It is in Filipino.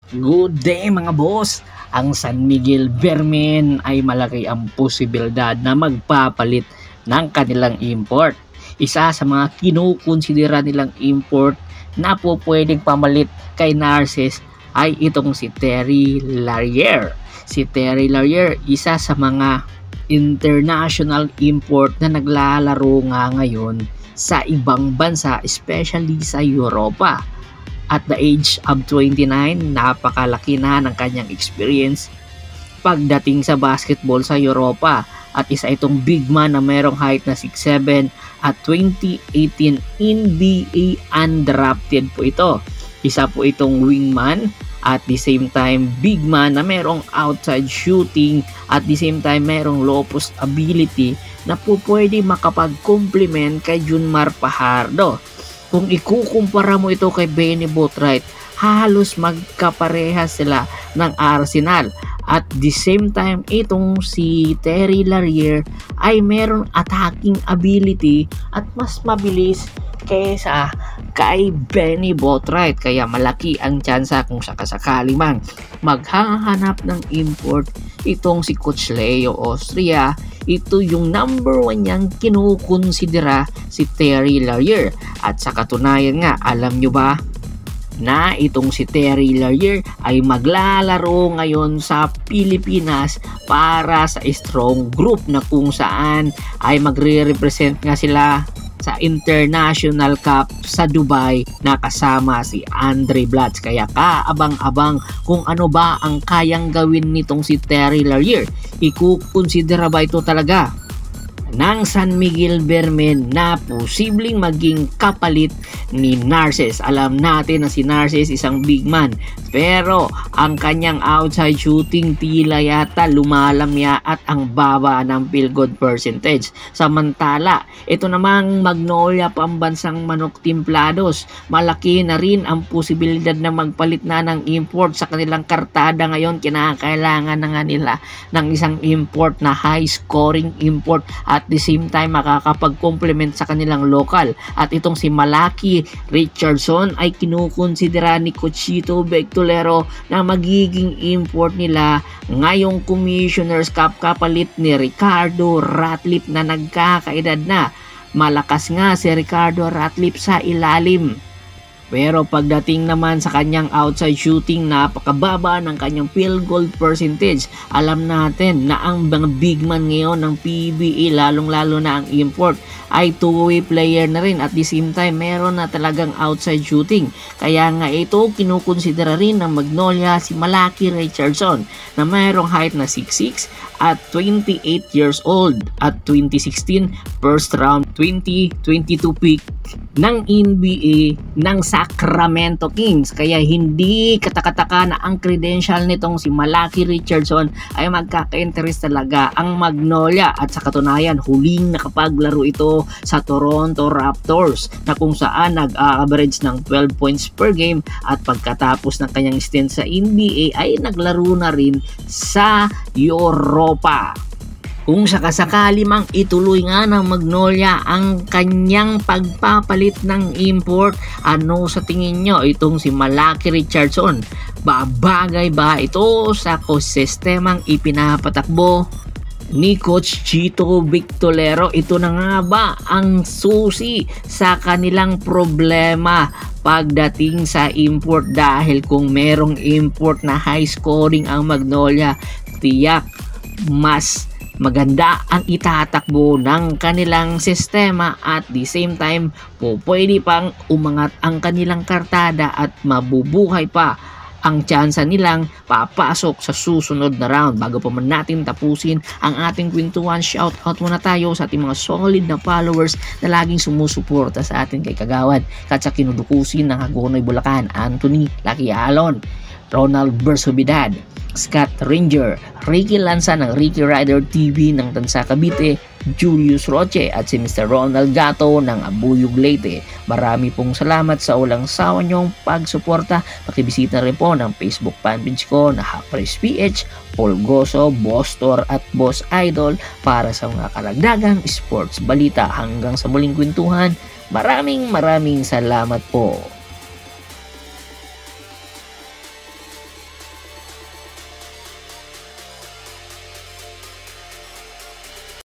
Good day mga boss! Ang San Miguel Vermin ay malaki ang posibilidad na magpapalit ng kanilang import. Isa sa mga kinukonsidera nilang import na po pwedeng pamalit kay Narcissus ay itong si Terry Larrier. Si Terry Larrier, isa sa mga international import na naglalaro nga ngayon sa ibang bansa, especially sa Europa. At the age of 29, napakalaki na ng kanyang experience pagdating sa basketball sa Europa. At isa itong big man na merong height na 6'7", at 2018 NBA undrafted po ito. Isa po itong wingman, at the same time big man na merong outside shooting, at the same time merong low post ability na po pwede makapag-complement kay Junmar Fajardo. Kung ikukumpara mo ito kay Benny Boatwright, halos magkaparehas sila ng Arsenal. At the same time, itong si Terry Larrier ay meron attacking ability at mas mabilis kaysa kay Benny Boatwright. Kaya malaki ang tsansa kung sakasakali man maghahanap ng import itong si Coach Leo Austria. Ito yung number 1 niyang kinukonsidera, si Terry Larrier. At sa katunayan nga, alam nyo ba na itong si Terry Larrier ay maglalaro ngayon sa Pilipinas para sa strong group na kung saan ay magre-represent nga sila sa International Cup sa Dubai na kasama si Andre Blatz. Kaya kaabang-abang kung ano ba ang kayang gawin nitong si Terry Larrier. Ikukonsidera ba ito talaga ng San Miguel Vermin na posibleng maging kapalit ni Narcissus? Alam natin na si Narcissus isang big man, pero ang kanyang outside shooting tila yata lumalamya at ang baba ng field goal percentage. Samantala, ito namang Magnolia Pambansang Manok Timplados, malaki na rin ang posibilidad na magpalit na ng import sa kanilang kartada ngayon. Kinakailangan na nga nila ng isang import na high scoring import at the same time makakapag-complement sa kanilang local. At itong si Malaki Richardson ay kinukonsidera ni Cochito Bectolero na magiging import nila ngayong Commissioner's Cup kapalit ni Ricardo Ratliff na nagkakaedad na. Malakas nga si Ricardo Ratliff sa ilalim, pero pagdating naman sa kanyang outside shooting, napakababa ng kanyang field goal percentage. Alam natin na ang mga big man ngayon ng PBA, lalong-lalo na ang import, ay two-way player na rin. At the same time, meron na talagang outside shooting. Kaya nga ito, kinukonsidera rin ng Magnolia si Malaki Richardson na mayroong height na 6'6" at 28 years old. At 2016, first round 2022 pick ng NBA ng Sacramento Kings. Kaya hindi katakataka na ang credential nitong si Malaki Richardson ay magkaka-interest talaga ang Magnolia. At sa katunayan, huling nakapaglaro ito sa Toronto Raptors na kung saan nag-average ng 12 points per game, at pagkatapos ng kanyang stint sa NBA ay naglaro na rin sa Europa. Kung sakasakali mang ituloy nga ng Magnolia ang kanyang pagpapalit ng import, ano sa tingin nyo itong si Malaki Richardson? Babagay ba ito sa ekosistemang ipinapatakbo ni Coach Chito Bectolero? Ito na nga ba ang susi sa kanilang problema pagdating sa import? Dahil kung merong import na high scoring ang Magnolia, tiyak mas maganda ang itatakbo ng kanilang sistema. At the same time po pwede pang umangat ang kanilang kartada at mabubuhay pa ang tsansa nilang papasok sa susunod na round. Bago pa man natin tapusin ang ating kwentuhan, shout out muna tayo sa ating mga solid na followers na laging sumusuporta sa atin kay Kagawad, Katsa Kinudukusin ng Hagonoy Bulacan, Anthony Lucky Alon, Ronald Bersubidad, Scott Ranger, Ricky Lanza ng Ricky Rider TV ng Tansa Cavite, Julius Roche at si Mr. Ronald Gato ng Abuyog Leyte. Marami pong salamat sa walang sawa niyong pagsuporta. Pakibisita rin po ng Facebook fanpage ko na Hapres PH, Paul Goso, Boss Tor at Boss Idol para sa mga karagdagang sports balita. Hanggang sa muling kwentuhan, maraming salamat po.